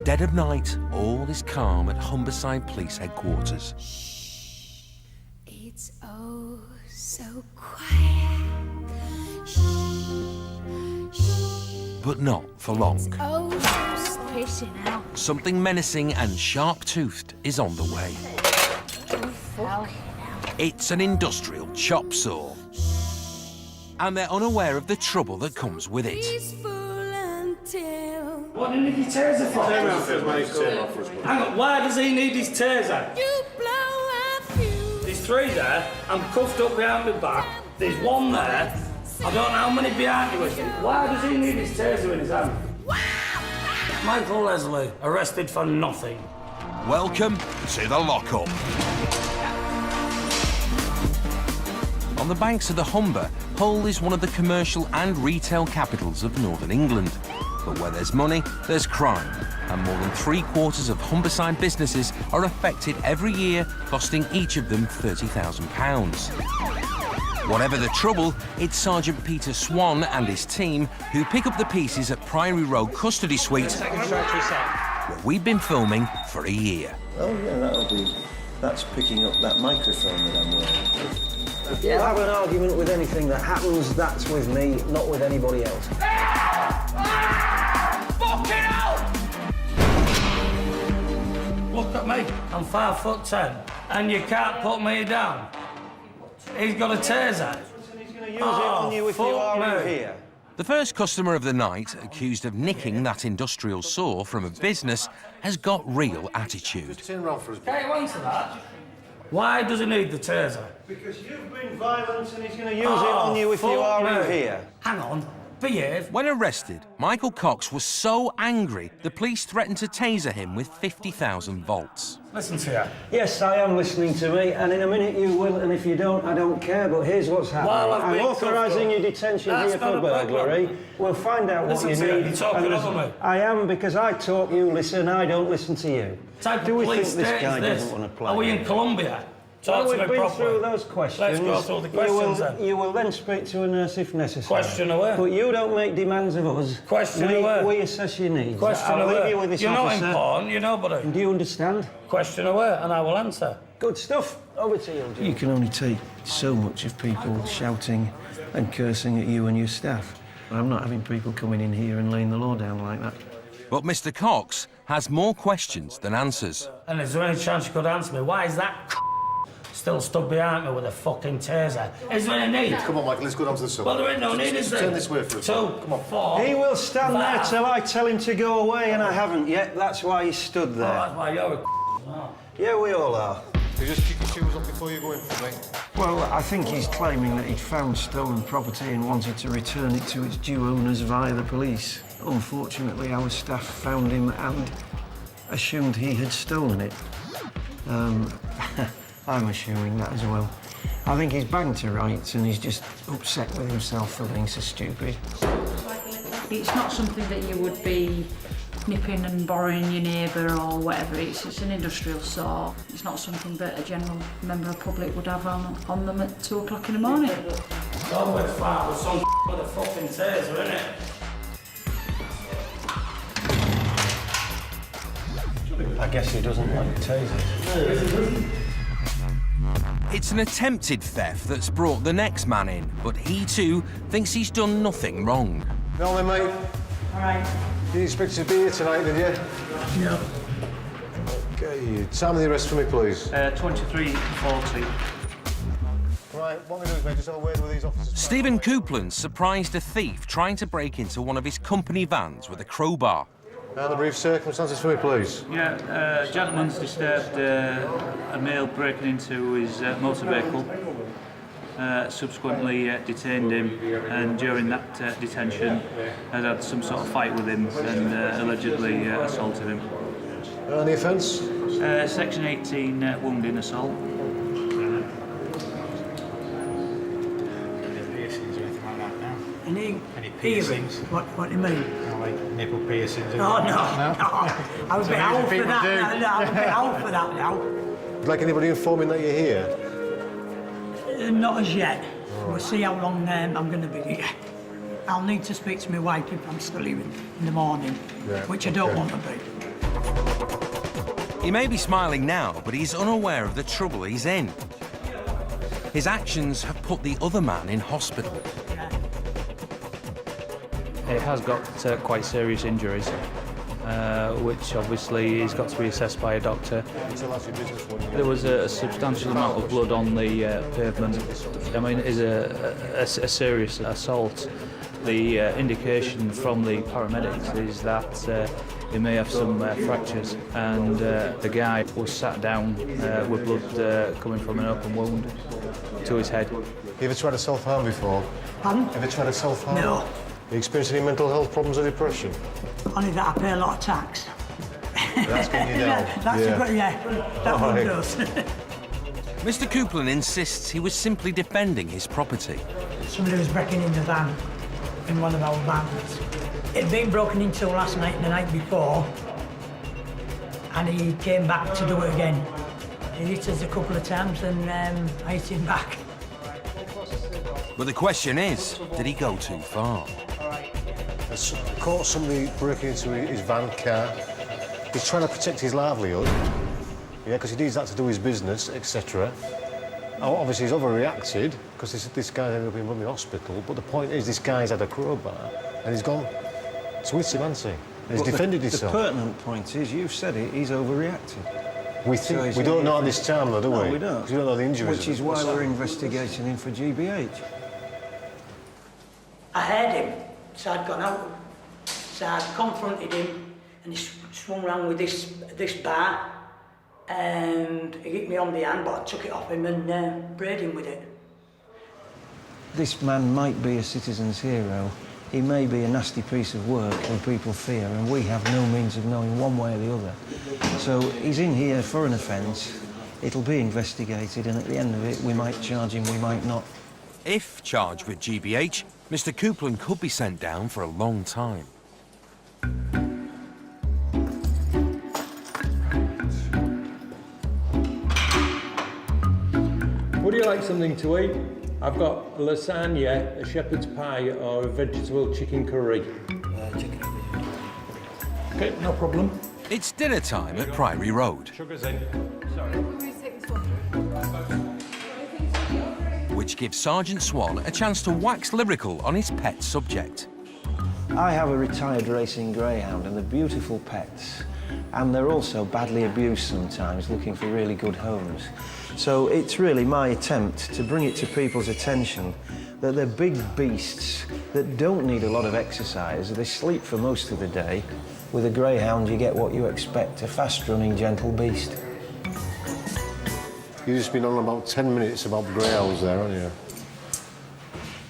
Dead of night, all is calm at Humberside Police Headquarters. It's oh so quiet. But not for long. It's oh so spacey now. Something menacing and sharp-toothed is on the way. Oh, It's an industrial chop saw. And they're unaware of the trouble that comes with it. peaceful until What do you need your taser for? Hang on, why does he need his taser? you blow a fuse. There's three there, I'm cuffed up behind my back. There's one there, I don't know how many behind you with him. Why does he need his taser in his hand? Michael Leslie, arrested for nothing. Welcome to the lockup. On the banks of the Humber, Hull is one of the commercial and retail capitals of northern England. But where there's money, there's crime. And more than 3/4 of Humberside businesses are affected every year, costing each of them £30,000. Whatever the trouble, it's Sergeant Peter Swan and his team who pick up the pieces at Priory Road Custody Suite, where we've been filming for a year. Oh, yeah, that's picking up that microphone that I'm wearing. If you have an argument with anything that happens, that's with me, not with anybody else. Look at me, I'm 5'10", and you can't put me down. He's got a taser. He's going to use it on you if you are in here. The first customer of the night, accused of nicking that industrial saw from a business, has got real attitude. Can't you answer that? Why does he need the taser? Because you've been violent and he's going to use it on you if you are in here. Hang on, behave. When arrested, Michael Cox was so angry, the police threatened to taser him with 50,000 volts. Listen to you. Yes, I am listening to me, and in a minute you will, and if you don't, I don't care, but here's what's happening. Well, I'm authorising your detention here for burglary. We'll find out what you Listen to you, need. you're talking and over me. I am, because I talk, you listen, I don't listen to you. Type Do of we think police this state guy is this? doesn't want to play? Are we in Colombia? Talk Well, to we've me been properly. through those questions. Let's go through the questions then. You will then speak to a nurse if necessary. Question away. But you don't make demands of us. Question away. We assess your needs. Question I'll away. leave you with this You're officer. not important, you're nobody. Do you understand? Question away, and I will answer. Good stuff. Over to you, Jim. You can only take so much of people shouting and cursing at you and your staff. I'm not having people coming in here and laying the law down like that. But Mr. Cox has more questions than answers. And is there any chance you could answer me? Why is that still stood behind me with a fucking taser? Is there any need? Come on, Michael, let's go down to the cellar. Well, there ain't no need, is there? Turn this way for a 2, second. Come on. 4. He will stand there 5. till I tell him to go away, and I haven't yet. That's why he's stood Oh, there. that's why you're a Yeah, we all are. You just kick your shoes up before you go in, mate. Well, I think he's claiming that he'd found stolen property and wanted to return it to its due owners via the police. Unfortunately, our staff found him and assumed he had stolen it. I'm assuming that as well. I think he's banged to rights and he's just upset with himself for being so stupid. It's not something that you would be nipping and borrowing your neighbour or whatever. It's an industrial saw. It's not something that a general member of the public would have on them at 2 o'clock in the morning. Don't with far with some with a fucking taser, innit? I guess he doesn't like tasers. It's an attempted theft that's brought the next man in, but he too thinks he's done nothing wrong. Well then, mate. All right. You expected to be here tonight, did you? No. Okay. Time of the arrest for me, please. 23:40. Right, what we do is, mate, just have a word with these officers. Stephen Coupland surprised a thief trying to break into one of his company vans with a crowbar. And the brief circumstances for me, please. Yeah, gentleman's disturbed a male breaking into his motor vehicle. Subsequently detained him, and during that detention had some sort of fight with him and allegedly assaulted him. And the offence? Section 18, wounding assault. Any piercings? What do you mean? Like nipple piercings? Oh, no. I was a bit old for that. No, I'm a bit old for that now. Would like anybody informing that you're here? Not as yet. We'll see how long I'm going to be here. I'll need to speak to my wife if I'm still here in the morning, which I don't want to be. He may be smiling now, but he's unaware of the trouble he's in. His actions have put the other man in hospital. It has got quite serious injuries, which obviously has got to be assessed by a doctor. There was a substantial amount of blood on the pavement. I mean, it is a serious assault. The indication from the paramedics is that he may have some fractures, and the guy was sat down with blood coming from an open wound to his head. You ever tried to self-harm before? Pardon? Ever tried to self-harm? No. You experienced any mental health problems or depression? Only that I pay a lot of tax. That's getting you down. That's yeah. a good, that one Right. does. Mr. Coupland insists he was simply defending his property. Somebody was breaking in the van, in one of our vans. It had been broken into last night and the night before, and he came back to do it again. He hit us a couple of times and I hit him back. But the question is, did he go too far? Has caught somebody breaking into his van car. He's trying to protect his livelihood. Yeah, because he needs that to do his business, etc. Obviously, he's overreacted because this guy ended up in the hospital. But the point is, this guy's had a crowbar and he's gone to hit him, hasn't he? And he's defended himself. The pertinent point is, you've said it, he's overreacted. We think we don't know at this time, though, do we? No, we don't. Because we don't know the injuries. Which is why we're investigating him for GBH. I heard him, so I'd gone out. So I confronted him and he swung round with this bar and he hit me on the hand, but I took it off him and brayed him with it. This man might be a citizen's hero. He may be a nasty piece of work who people fear, and we have no means of knowing one way or the other. So he's in here for an offence. It'll be investigated, and at the end of it, we might charge him, we might not. If charged with GBH, Mr. Coupland could be sent down for a long time. Would you like something to eat? I've got a lasagna, a shepherd's pie, or a vegetable chicken curry. Okay, no problem. It's dinner time at Priory Road, Sugar's in. which gives Sergeant Swan a chance to wax lyrical on his pet subject. I have a retired racing greyhound, and they're beautiful pets. And they're also badly abused sometimes, looking for really good homes. So it's really my attempt to bring it to people's attention that they're big beasts that don't need a lot of exercise. They sleep for most of the day. With a greyhound, you get what you expect, a fast-running, gentle beast. You've just been on about 10 minutes about greyhounds there, haven't you?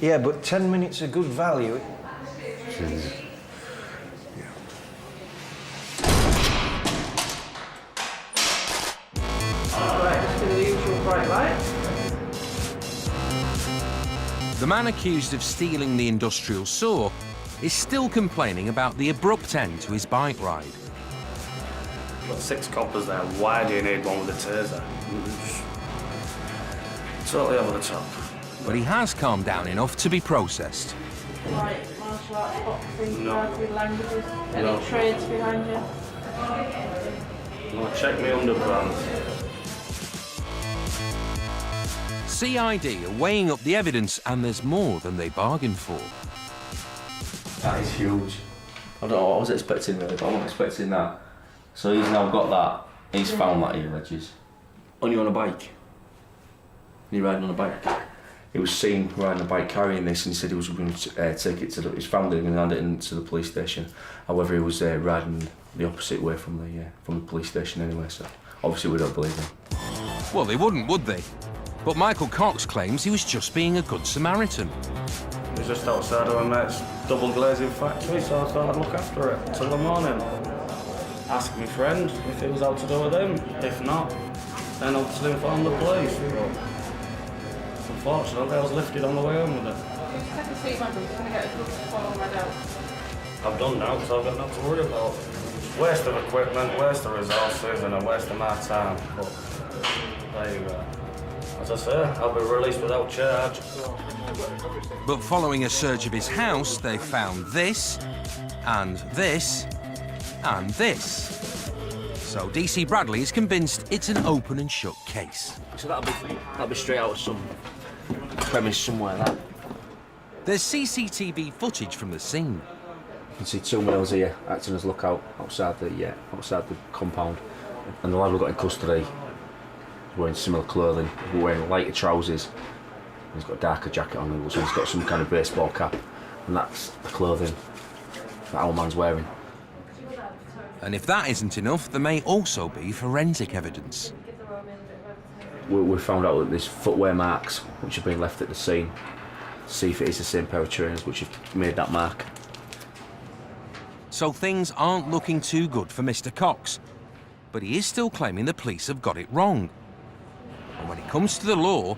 Yeah, but 10 minutes are good value. Jeez. The man accused of stealing the industrial saw is still complaining about the abrupt end to his bike ride. Got 6 coppers there. Why do you need one with a taser? Totally over the top. But he has calmed down enough to be processed. Right, martial arts, boxing, No. karate, languages, any No. trades behind you? No, check me underpants. CID are weighing up the evidence, and there's more than they bargained for. That is huge. I don't know what I was expecting really, but I wasn't expecting that. So he's now got that, he's found that he alleges. On you on a bike? You riding on a bike? He was seen riding a bike carrying this, and he said he was going to take it to the, his family and hand it into the police station. However, he was riding the opposite way from the police station anyway, so obviously we don't believe him. Well, they wouldn't, would they? But Michael Cox claims he was just being a good Samaritan. It was just outside of my mate's double glazing factory, so I thought I'd look after it till the morning. Ask my friend if he was out to do with him. If not, then obviously inform the police. But unfortunately, I was lifted on the way home with it. Take a seat, Michael. You're going to get a good fall right out. I've done now, because I've got nothing to worry about. Waste of equipment, waste of resources, and a waste of my time. But there you go. As I say, I'll be released without charge. But following a search of his house, they found this, and this, and this. So DC Bradley is convinced it's an open and shut case. So that'll be straight out of some premise somewhere, that. There's CCTV footage from the scene. You can see 2 males here acting as lookout outside the compound. And the lad we got in custody is wearing similar clothing. He's wearing lighter trousers. He's got a darker jacket on, so he's got some kind of baseball cap. And that's the clothing that our man's wearing. And if that isn't enough, there may also be forensic evidence. We found out that there's footwear marks which have been left at the scene. See if it is the same pair of trainers which have made that mark. So things aren't looking too good for Mr. Cox. But he is still claiming the police have got it wrong. And when it comes to the law,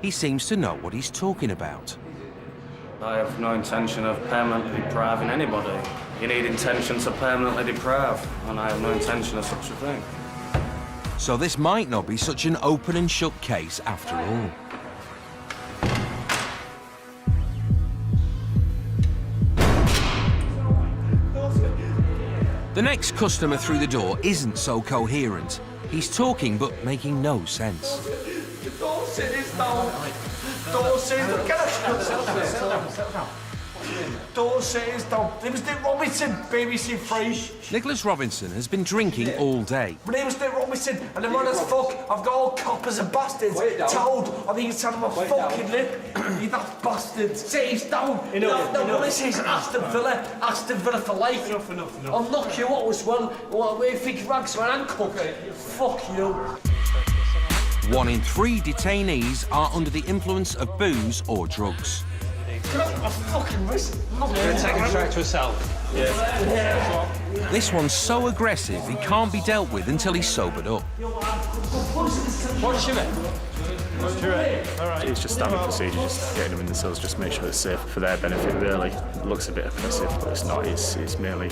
he seems to know what he's talking about. I have no intention of permanently depriving anybody. You need intention to permanently deprive, and I have no intention of such a thing. So this might not be such an open and shut case after all. The next customer through the door isn't so coherent. He's talking but making no sense. Don't sit this down. Don't sit down. Get up. Don't sit this down. It was Nick Robinson, BBC3. Nicholas Robinson has been drinking all day. My name's Nick Robinson, and I'm mad as fuck. I've got all coppers and bastards told on the inside of my fucking lip. You that bastard. Sit this down. No, this is Aston Villa for life. Enough. I'll knock you out as well. What, you think rags are ankle? Fuck you. 1 in 3 detainees are under the influence of booze or drugs. Get off my fucking wrist. You're going to take him straight to a cell? Yeah. This one's so aggressive he can't be dealt with until he's sobered up. What's your name? It's just standard procedure, just getting them in the cells, just make sure it's safe for their benefit, really. It looks a bit oppressive, but it's not. It's merely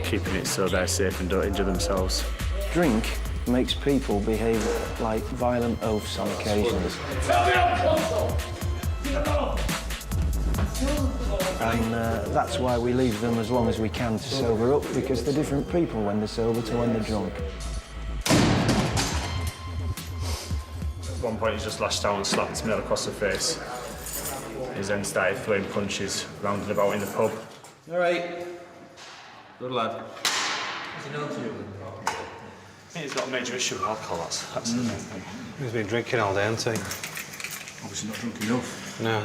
keeping it so they're safe and don't injure themselves. Drink makes people behave like violent oafs on occasions. And that's why we leave them as long as we can to sober up, because they're different people when they're sober to when they're drunk. At one point, he just lashed out and slapped me across the face. He then started throwing punches round and about in the pub. All right. Good lad. He's got a major issue with alcohol, that's the main thing. He's been drinking all day, hasn't he? Obviously not drunk enough. No.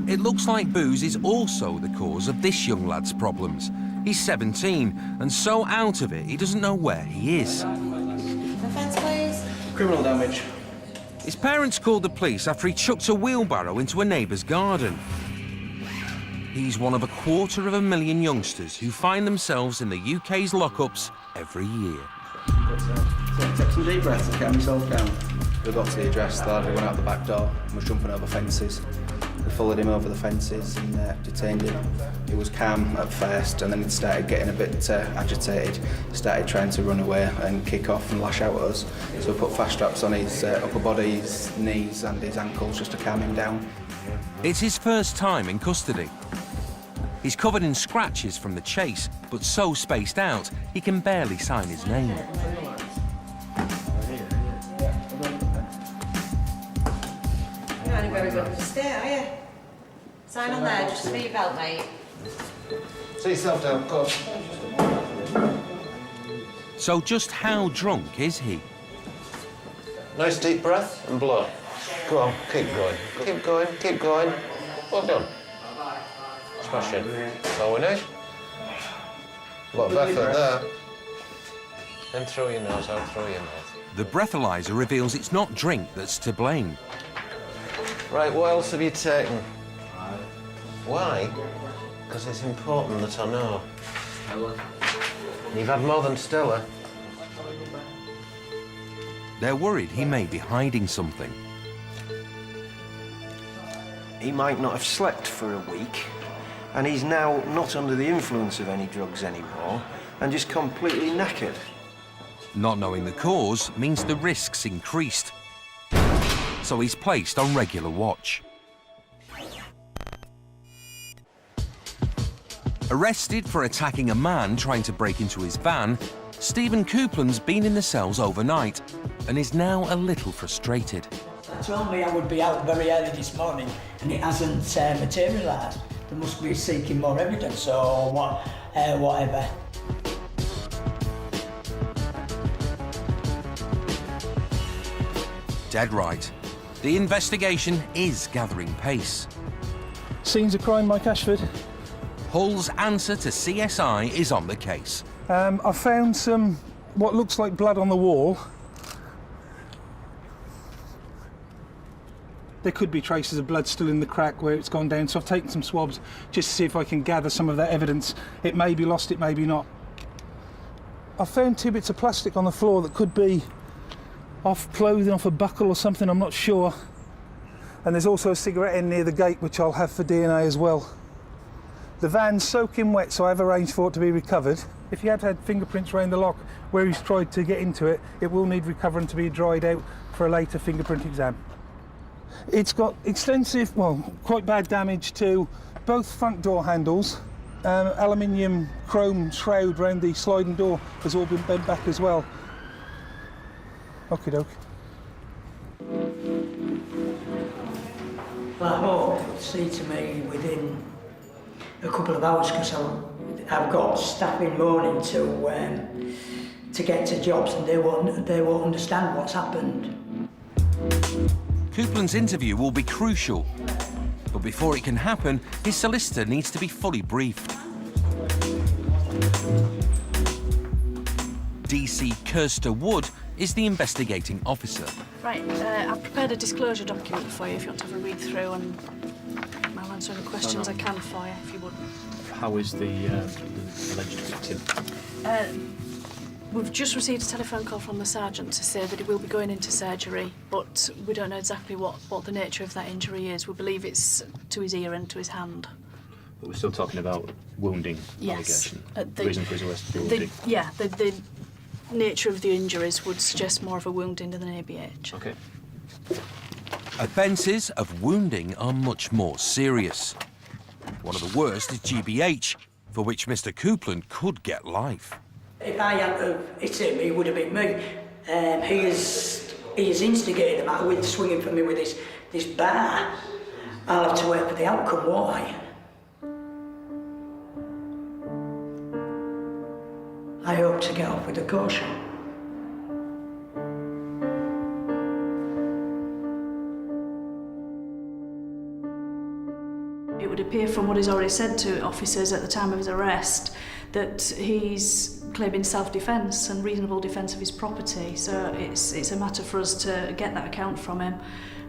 It looks like booze is also the cause of this young lad's problems. He's 17 and so out of it he doesn't know where he is. Offence, please. Criminal damage. His parents called the police after he chucked a wheelbarrow into a neighbour's garden. He's one of 250,000 youngsters who find themselves in the UK's lockups every year. Take some deep breaths and calm yourself down. We got to the address, the lad who went out the back door and was jumping over fences. We followed him over the fences and detained him. He was calm at first, and then he started getting a bit agitated. He started trying to run away and kick off and lash out at us. So we put fast straps on his upper body, his knees and his ankles just to calm him down. It's his first time in custody. He's covered in scratches from the chase, but so spaced out he can barely sign his name. You're not very good to stay, are you? Sign on there, just for your belt, mate. Sit yourself down, go on. So just how drunk is he? Nice deep breath and blow. Go on, keep going. Keep going, keep going. Well done. Smashing. That's all we need. A lot of effort there. In through your nose, out through your mouth. The breathalyzer reveals it's not drink that's to blame. Right, what else have you taken? Why? Because it's important that I know. You've had more than Stella. They're worried he may be hiding something. He might not have slept for a week, and he's now not under the influence of any drugs anymore, and just completely knackered. Not knowing the cause means the risks increased. So he's placed on regular watch. Arrested for attacking a man trying to break into his van, Stephen Coupland's been in the cells overnight and is now a little frustrated. They told me I would be out very early this morning and it hasn't materialised. They must be seeking more evidence or whatever. Dead right. The investigation is gathering pace. Scenes of crime, Mike Ashford. Hull's answer to CSI is on the case. I found some, what looks like blood on the wall. There could be traces of blood still in the crack where it's gone down, so I've taken some swabs just to see if I can gather some of that evidence. It may be lost, it may be not. I found 2 bits of plastic on the floor that could be off clothing, off a buckle or something, I'm not sure. And there's also a cigarette end near the gate, which I'll have for DNA as well. The van's soaking wet, so I've arranged for it to be recovered. If he had had fingerprints around the lock where he's tried to get into it, it will need recovering to be dried out for a later fingerprint exam. It's got extensive, well, quite bad damage to both front door handles. Aluminium chrome shroud around the sliding door has all been bent back as well. Okie doke. I hope you'll see to me within a couple of hours because I've got staff in mourning to get to jobs and they won't understand what's happened. Coupland's interview will be crucial, but before it can happen, his solicitor needs to be fully briefed. DC Kirsta Wood is the investigating officer. Right, I've prepared a disclosure document for you if you want to have a read through, and I'll answer any questions I can for you, if you wouldn't. How is the alleged victim? We've just received a telephone call from the sergeant to say that he will be going into surgery, but we don't know exactly what the nature of that injury is. We believe it's to his ear and to his hand. But we're still talking about wounding Yes. allegation. The reason for his arrest for wounding. The nature of the injuries would suggest more of a wounding than an ABH. Okay. Offences of wounding are much more serious. One of the worst is GBH, for which Mr. Coupland could get life. If I hadn't hit him, he would have hit me. He has instigated the matter with swinging for me with this bar. I'll have to wait for the outcome, won't I? I hope to get off with a caution. It would appear from what he's already said to officers at the time of his arrest that he's claiming self-defence and reasonable defence of his property. So it's a matter for us to get that account from him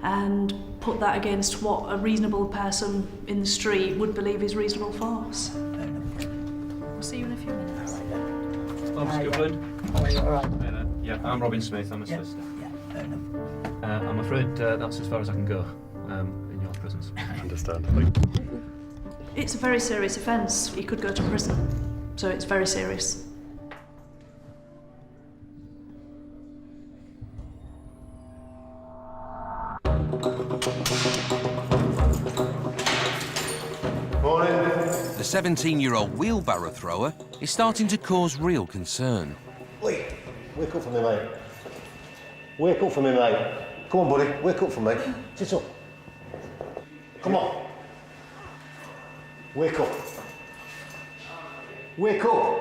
and put that against what a reasonable person in the street would believe is reasonable force. We'll see you in a few minutes. Mr. Coupland. All right. Yeah, I'm Robin Smith, I'm a solicitor. Yeah, fair enough. I'm afraid that's as far as I can go in your presence. Understandably. It's a very serious offence. He could go to prison, so it's very serious. Morning. The 17-year-old wheelbarrow thrower is starting to cause real concern. Wait, wake up for me, mate. Wake up for me, mate. Come on, buddy, wake up for me. Sit up. Come on. Wake up. Wake up.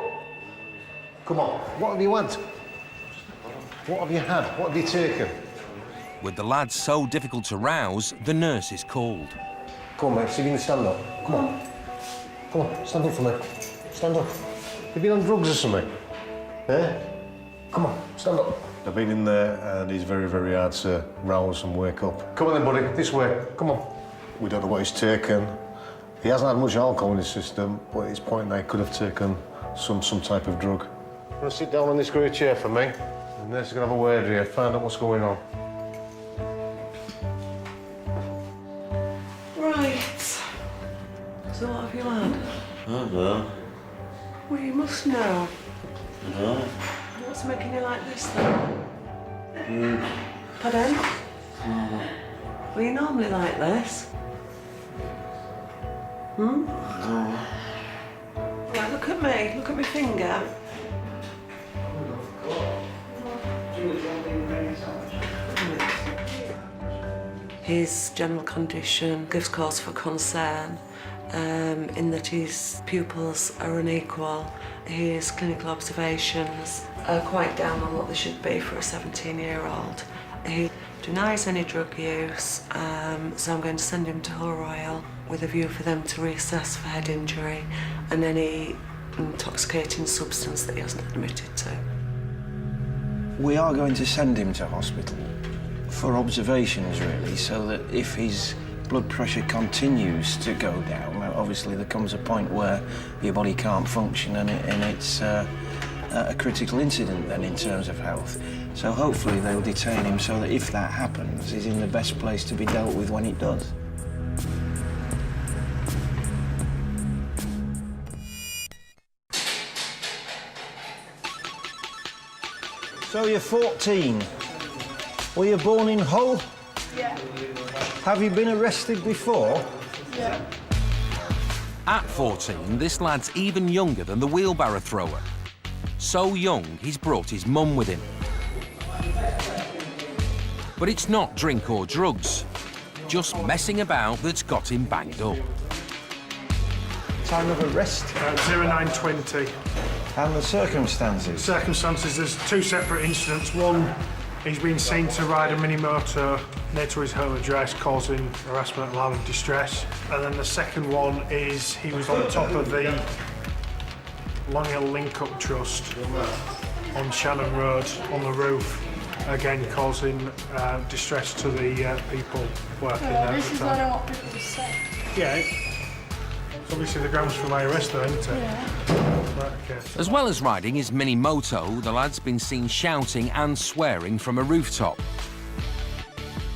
Come on. What have you had? What have you had? What have you taken? With the lad so difficult to rouse, the nurse is called. Come on, mate. So you can stand up. Come on. Come on, stand up for me. Stand up. You've been on drugs or something? Eh? Come on, stand up. I've been in there and he's very, very hard to rouse and wake up. Come on then, buddy. This way. Come on. We don't know what he's taken. He hasn't had much alcohol in his system, but at his point they could have taken some type of drug. I'm gonna sit down on this grey chair for me. And nurse is gonna have a word here, find out what's going on. Right. So what have you had? I don't know. Well, you must know. I know. What's making you like this, then? Pardon? Were you normally like this? Hmm? No. Look at me, look at my finger. His general condition gives cause for concern in that his pupils are unequal. His clinical observations are quite down on what they should be for a 17-year-old. He denies any drug use, so I'm going to send him to Hull Royal with a view for them to reassess for head injury and any intoxicating substance that he hasn't admitted to. We are going to send him to hospital for observations, really, so that if his blood pressure continues to go down, obviously there comes a point where your body can't function and it's a critical incident then in terms of health. So hopefully they'll detain him so that if that happens, he's in the best place to be dealt with when it does. So you're 14. Were you born in Hull? Yeah. Have you been arrested before? Yeah. At 14, this lad's even younger than the wheelbarrow thrower. So young, he's brought his mum with him. But it's not drink or drugs, just messing about that's got him banged up. Time of arrest? 0920. And the circumstances? Circumstances, there's two separate incidents. One, he's been seen to ride a mini motor near to his home address, causing harassment, alarm and distress. And then the second one is he was on top of the Long Hill Link-Up Trust on Shannon Road on the roof, again causing distress to the people working there. This is what I want people to say. Yeah, it's obviously the grounds for my arrest though, isn't it? Yeah. Right, okay. As well as riding his mini moto, the lad's been seen shouting and swearing from a rooftop.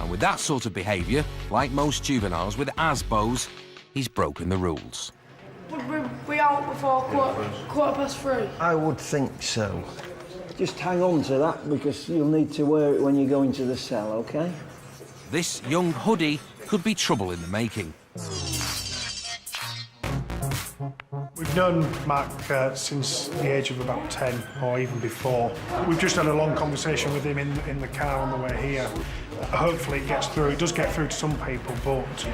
And with that sort of behaviour, like most juveniles with ASBOs, he's broken the rules. Would we out before quarter past 3? I would think so. Just hang on to that because you'll need to wear it when you go into the cell, OK? This young hoodie could be trouble in the making. We've known Mark since the age of about 10 or even before. We've just had a long conversation with him in the car on the way here. Hopefully it gets through. It does get through to some people, but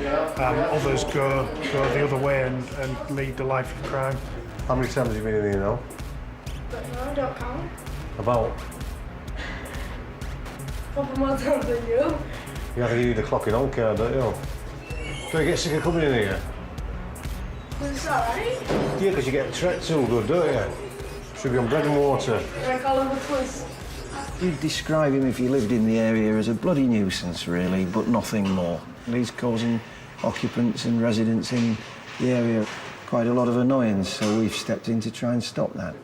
others go the other way and lead the life of crime. How many times have you been in here now? I don't count. About? Probably more times than you. You have to use the clocking on card, don't you? Do you get sick of coming in here? It's alright. Yeah, because you get treated so good, don't you? Should be on bread and water. I call him the quiz. You'd describe him if he lived in the area as a bloody nuisance, really, but nothing more. He's causing occupants and residents in the area quite a lot of annoyance, so we've stepped in to try and stop that.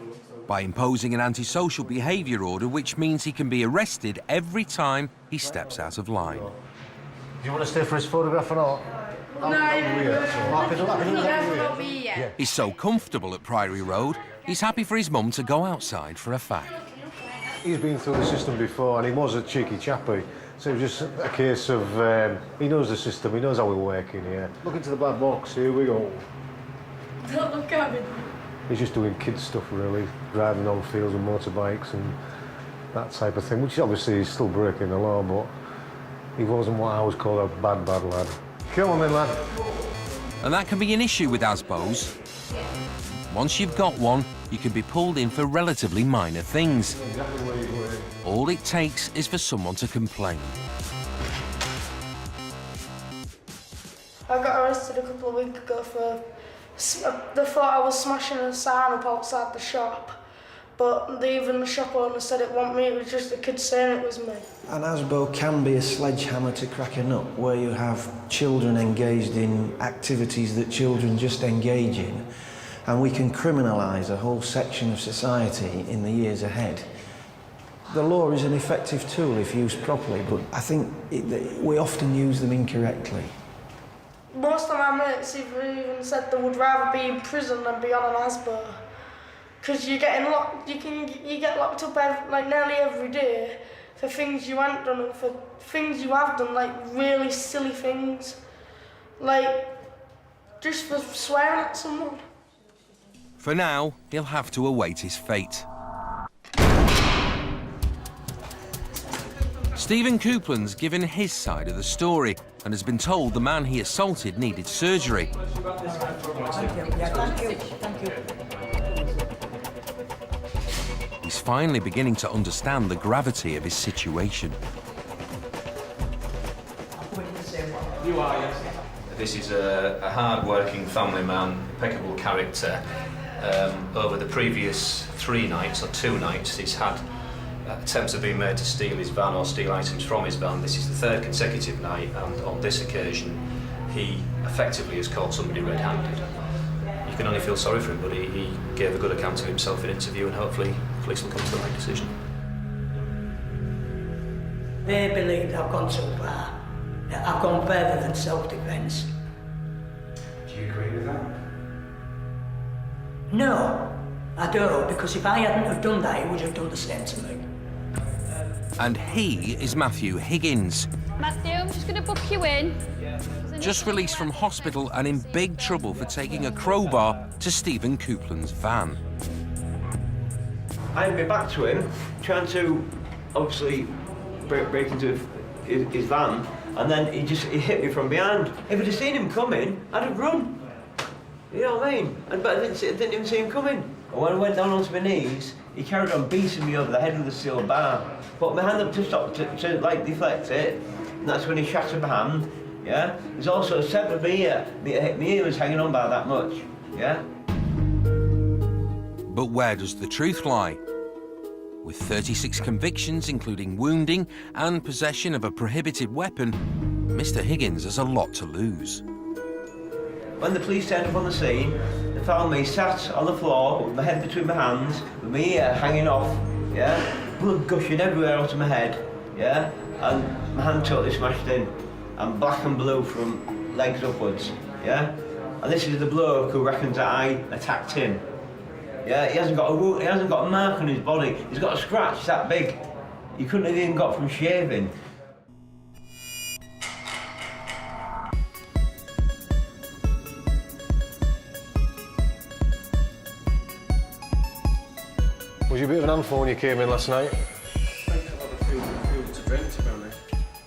By imposing an antisocial behaviour order, which means he can be arrested every time he steps out of line. Do you want to stay for his photograph or not? He's so comfortable at Priory Road, he's happy for his mum to go outside for a fag. He's been through the system before and he was a cheeky chappy. So it was just a case of, he knows the system, he knows how we work in here. Look into the black box, here we go. Don't look at me. He's just doing kids stuff really, driving on fields and motorbikes and that type of thing, which obviously is still breaking the law, but he wasn't what I would call a bad lad. Come on then, lad. And that can be an issue with ASBOs. Once you've got one, you can be pulled in for relatively minor things. All it takes is for someone to complain. I got arrested a couple of weeks ago for... They thought I was smashing a sign up outside the shop, but even the shop owner said it wasn't me, it was just the kid saying it was me. An ASBO can be a sledgehammer to crack a nut, where you have children engaged in activities that children just engage in, and we can criminalise a whole section of society in the years ahead. The law is an effective tool if used properly, but I think we often use them incorrectly. Most of my mates even said they would rather be in prison than be on an ASBO. Because you get locked up like nearly every day for things you haven't done and for things you have done, like really silly things. Like, just for swearing at someone. For now, he'll have to await his fate. Stephen Coupland's given his side of the story and has been told the man he assaulted needed surgery. He's finally beginning to understand the gravity of his situation. This is a hard-working family man, impeccable character. Over the previous 3 nights, or 2 nights, he's had attempts have been made to steal his van or steal items from his van. This is the 3rd consecutive night, and on this occasion, he effectively has caught somebody red-handed. You can only feel sorry for him, but he gave a good account of himself in interview, and hopefully police will come to the right decision. They believe I've gone too far. I've gone further than self-defence. Do you agree with that? No, I don't, because if I hadn't have done that, he would have done the same to me. And he is Matthew Higgins. Matthew, I'm just going to book you in. Just released from hospital and in big trouble for taking a crowbar to Stephen Coupland's van. I had my back to him, trying to obviously break into his van, and then he hit me from behind. If I'd have seen him coming, I'd have run. You know what I mean? But I didn't even see him coming. And when I went down onto my knees, he carried on beating me over the head with a steel bar. Put my hand up to stop, to like deflect it, and that's when he shattered my hand, yeah? There's also a severed my ear. My ear was hanging on by that much, yeah? But where does the truth lie? With 36 convictions, including wounding and possession of a prohibited weapon, Mr. Higgins has a lot to lose. When the police turned up on the scene, they found me sat on the floor with my head between my hands, with my ear hanging off, yeah? Blood gushing everywhere out of my head, yeah? And my hand totally smashed in. I'm black and blue from legs upwards, yeah? And this is the bloke who reckons that I attacked him. Yeah, he hasn't got a mark on his body. He's got a scratch that big. He couldn't have even got from shaving. Was you a bit of an handful when you came in last night? I think I've had a few to drink, to be honest.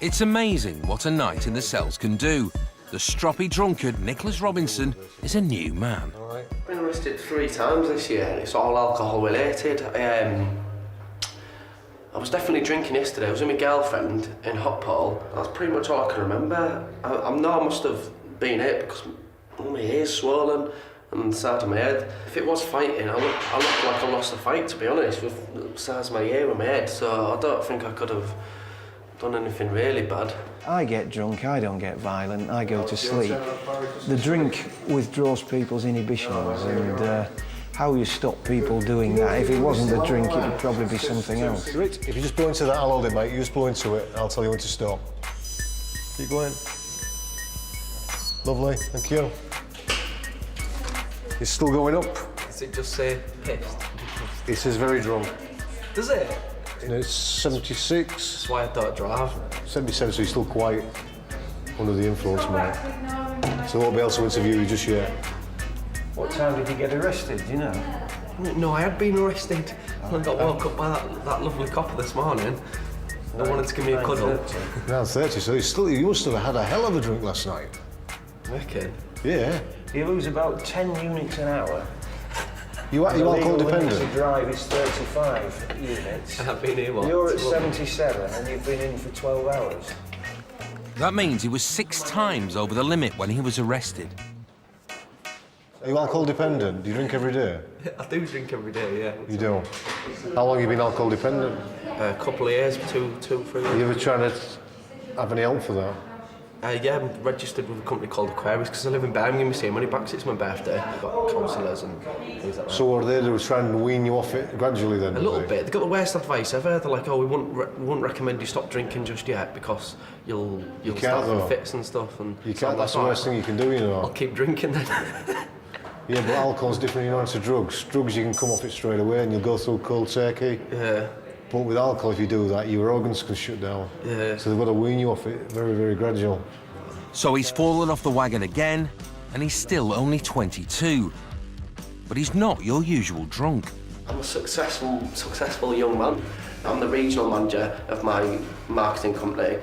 It's amazing what a night in the cells can do. The stroppy drunkard Nicholas Robinson is a new man. I've been arrested 3 times this year, and it's all alcohol related. I was definitely drinking yesterday. I was with my girlfriend in Hotpole. That's pretty much all I can remember. I know I must have been it because my ear's swollen and the side of my head. If it was fighting, I looked like I lost the fight, to be honest, with the size of my ear and my head, so I don't think I could have done anything really bad. I get drunk, I don't get violent, I go to sleep. The drink withdraws people's inhibitions, and how you stop people doing that, if it wasn't the drink, it would probably be something else. If you just blow into that, I'll hold it, mate. You just blow into it, and I'll tell you when to stop. Keep going. Lovely, thank you. It's still going up. Does it just say pissed? It says very drunk. Does it? It's 76. That's why I don't drive. 77, so he's still quite under the influence, mate. So I won't be able to interview you just yet. What time did you get arrested, do you know? No, I had been arrested. I got woke up by that lovely copper this morning. I wanted to give me a cuddle. 9:30, so you must have had a hell of a drink last night. Wicked. Yeah. You lose about 10 units an hour. You alcohol dependent? The drive is 35 units. I've been here, what? You're at 77 and you've been in for 12 hours. That means he was 6 times over the limit when he was arrested. Are you alcohol dependent? Do you drink every day? I do drink every day, yeah. You do? How long have you been alcohol dependent? A couple of years, 2, 3 years. Are you ever trying to have any help for that? Yeah, I'm registered with a company called Aquarius because I live in Birmingham. You see money back 'cause it's my birthday. I've got counsellors and things like that. So what are they doing? Trying to wean you off it gradually then? A little bit. They've got the worst advice ever. They're like, oh, we wouldn't recommend you stop drinking just yet because you'll start having fits and stuff. And you can't. That's the worst thing you can do, you know. I'll keep drinking then. Yeah, but alcohol's different, you know, to drugs. Drugs, you can come off it straight away and you'll go through cold turkey. Yeah. But with alcohol, if you do that, your organs can shut down. Yeah. So they've got to wean you off it very, very gradual. So he's fallen off the wagon again, and he's still only 22. but he's not your usual drunk. I'm a successful young man. I'm the regional manager of my marketing company.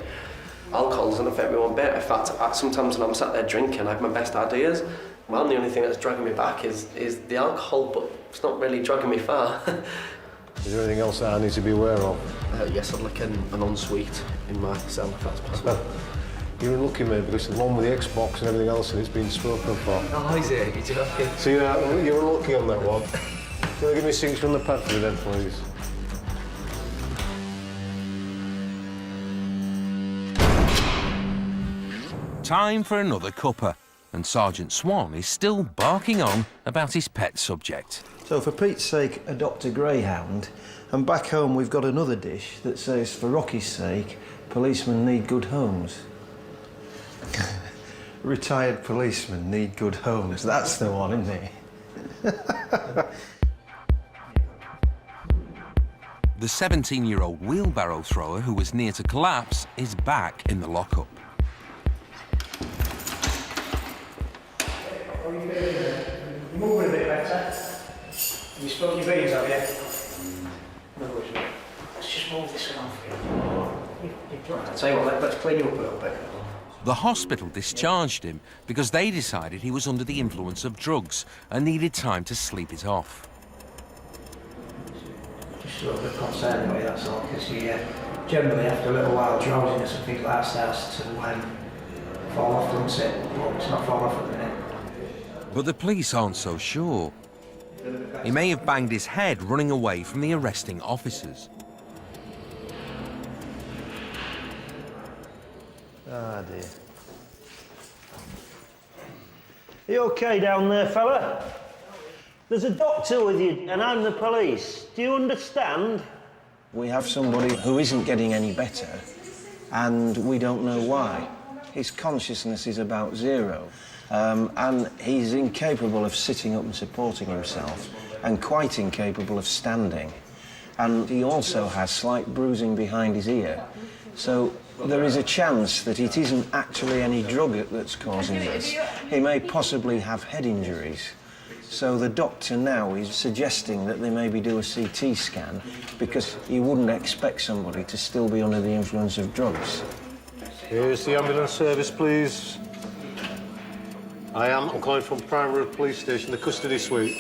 Alcohol doesn't affect me one bit. In fact, sometimes when I'm sat there drinking, I have my best ideas. Well, the only thing that's dragging me back is the alcohol, but it's not really dragging me far. Is there anything else that I need to be aware of? Yes, I'd like an ensuite in my cell, if that's possible. You're lucky, mate, because the one with the Xbox and everything else, and it's been spoken for. Oh, is it? You're joking. So you're lucky on that one. Can you give me a signature on the pad for me then, please? Time for another cuppa, and Sergeant Swan is still barking on about his pet subject. So for Pete's sake, adopt a greyhound, and back home we've got another dish that says, for Rocky's sake, policemen need good homes. Retired policemen need good homes. That's the one, isn't it? The 17-year-old wheelbarrow thrower who was near to collapse is back in the lockup. How are you feeling? You're moving a bit better. You spoke your beans, have you? No, let's just move this one off you. I'll tell you what, let's clean you up a little bit. The hospital discharged him because they decided he was under the influence of drugs and needed time to sleep it off. Just a little bit concerned about you, that's all, because you generally after a little while drowsiness and things like that starts to fall off, doesn't it? Well, it's not fall off at the minute. But the police aren't so sure. He may have banged his head running away from the arresting officers. Ah, dear. Are you okay down there, fella? There's a doctor with you, and I'm the police. Do you understand? We have somebody who isn't getting any better, and we don't know why. His consciousness is about zero, and he's incapable of sitting up and supporting himself, and quite incapable of standing. And he also has slight bruising behind his ear. So there is a chance that it isn't actually any drug that's causing this. He may possibly have head injuries. So the doctor now is suggesting that they maybe do a CT scan because you wouldn't expect somebody to still be under the influence of drugs. Here's the ambulance service, please. I'm calling from Primary Police Station, the custody suite.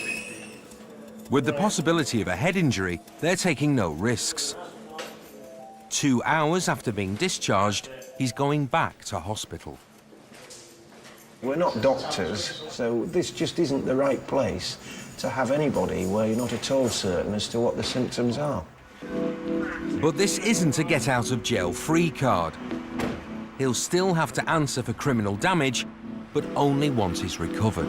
With the possibility of a head injury, they're taking no risks. 2 hours after being discharged, he's going back to hospital. We're not doctors, so this just isn't the right place to have anybody where you're not at all certain as to what the symptoms are. But this isn't a get-out-of-jail-free card. He'll still have to answer for criminal damage, but only once he's recovered.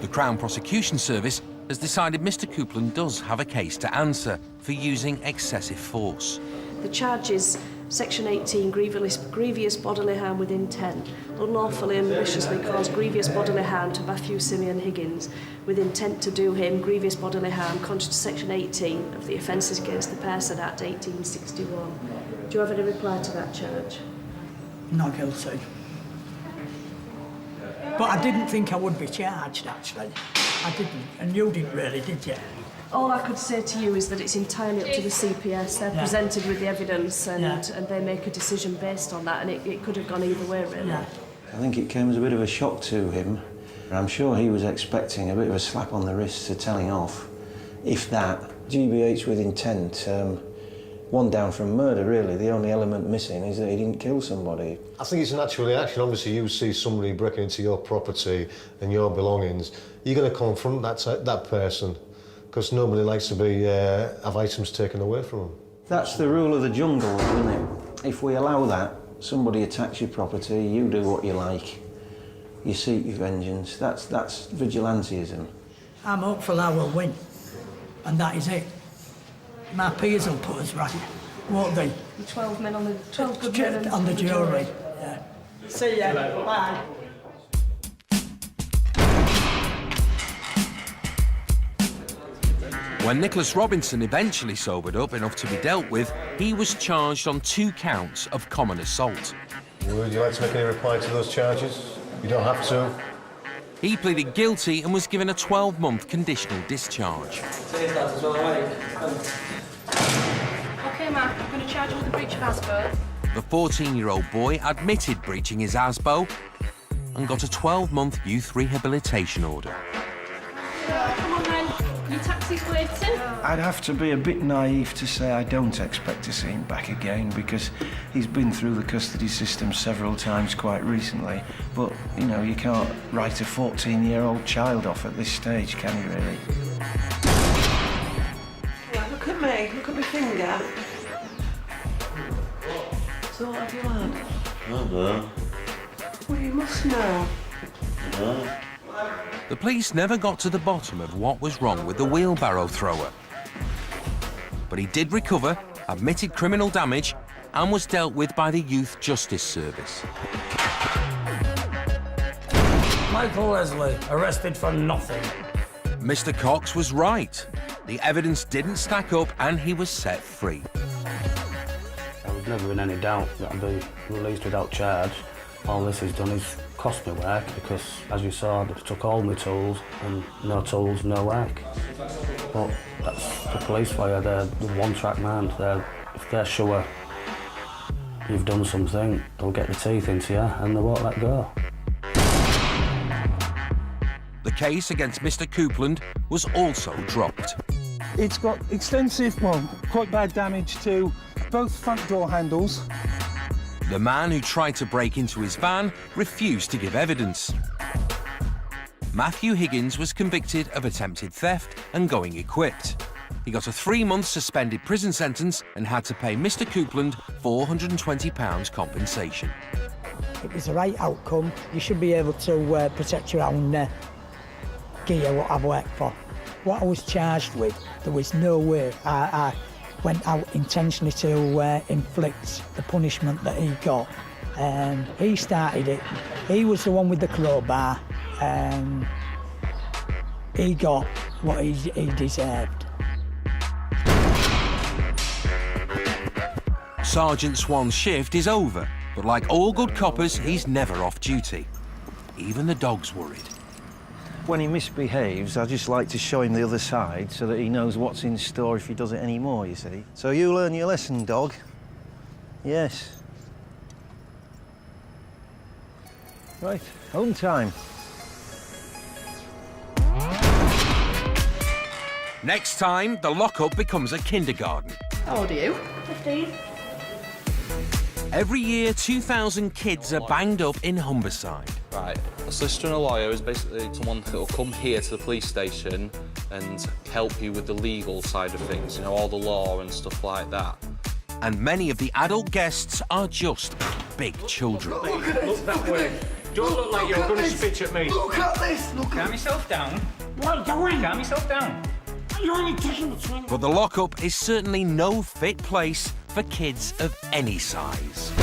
The Crown Prosecution Service has decided Mr. Coupland does have a case to answer for using excessive force. The charge is Section 18, grievous bodily harm with intent. Unlawfully and maliciously cause grievous bodily harm to Matthew Simeon Higgins with intent to do him grievous bodily harm contrary to Section 18 of the Offences Against the Person Act 1861. Do you have any reply to that charge? Not guilty. But I didn't think I would be charged, actually. I didn't. And you didn't really, did you? All I could say to you is that it's entirely up to the CPS. They're presented with the evidence and they make a decision based on that, and it could have gone either way, really. I think it came as a bit of a shock to him. I'm sure he was expecting a bit of a slap on the wrist for telling off. If that, GBH with intent, one down from murder, really. The only element missing is that he didn't kill somebody. I think it's a natural reaction. Obviously, you see somebody breaking into your property and your belongings, you're going to confront that person, because nobody likes to have items taken away from them. That's the rule of the jungle, isn't it? If we allow that, somebody attacks your property, you do what you like. You seek your vengeance. That's vigilantism. I'm hopeful I will win. And that is it. My peers will put us right, won't they? The 12 men on the 12 good men on the jury. Yeah. See ya. Bye. When Nicholas Robinson eventually sobered up enough to be dealt with, he was charged on 2 counts of common assault. Would you like to make any reply to those charges? You don't have to. He pleaded guilty and was given a 12-month conditional discharge. Okay, Mark, I'm going to charge you with the breach of ASBO. The 14-year-old boy admitted breaching his ASBO and got a 12-month youth rehabilitation order. Come on then, your taxi's waiting. I'd have to be a bit naive to say I don't expect to see him back again because he's been through the custody system several times quite recently. But, you know, you can't write a 14-year-old child off at this stage, can you, really? Yeah, look at me. Look at my finger. So what have you had? I don't know. Well, you must know. No. The police never got to the bottom of what was wrong with the wheelbarrow thrower. But he did recover, admitted criminal damage, and was dealt with by the Youth Justice Service. Michael Leslie, arrested for nothing. Mr. Cox was right. The evidence didn't stack up and he was set free. There was never in any doubt that I'd be released without charge. All this has done is cost me work because, as you saw, they took all my tools and no tools, no work. But that's the police for you. They're the one-track man. If they're sure you've done something, they'll get the teeth into you and they won't let go. The case against Mr. Coupland was also dropped. It's got extensive, well, quite bad damage to both front door handles. The man who tried to break into his van refused to give evidence. Matthew Higgins was convicted of attempted theft and going equipped. He got a 3-month suspended prison sentence and had to pay Mr. Coupland £420 compensation. It was the right outcome. You should be able to protect your own gear, what I've worked for. What I was charged with, there was no way I went out intentionally to inflict the punishment that he got. He started it. He was the one with the crowbar. He got what he deserved. Sergeant Swan's shift is over, but like all good coppers, he's never off duty. Even the dog's worried. When he misbehaves, I just like to show him the other side so that he knows what's in store if he does it anymore, you see. So you learn your lesson, dog. Yes. Right, home time. Next time, the lockup becomes a kindergarten. How old are you? 15. Every year, 2,000 kids are banged up in Humberside. Right, a solicitor and a lawyer is basically someone that will come here to the police station and help you with the legal side of things, you know, all the law and stuff like that. And many of the adult guests are just big children. Look that way. Don't look like you're going to spit at me. Look at this! Calm yourself down. What are you doing? Calm yourself down. You're only taking the swing. But the lockup is certainly no fit place for kids of any size.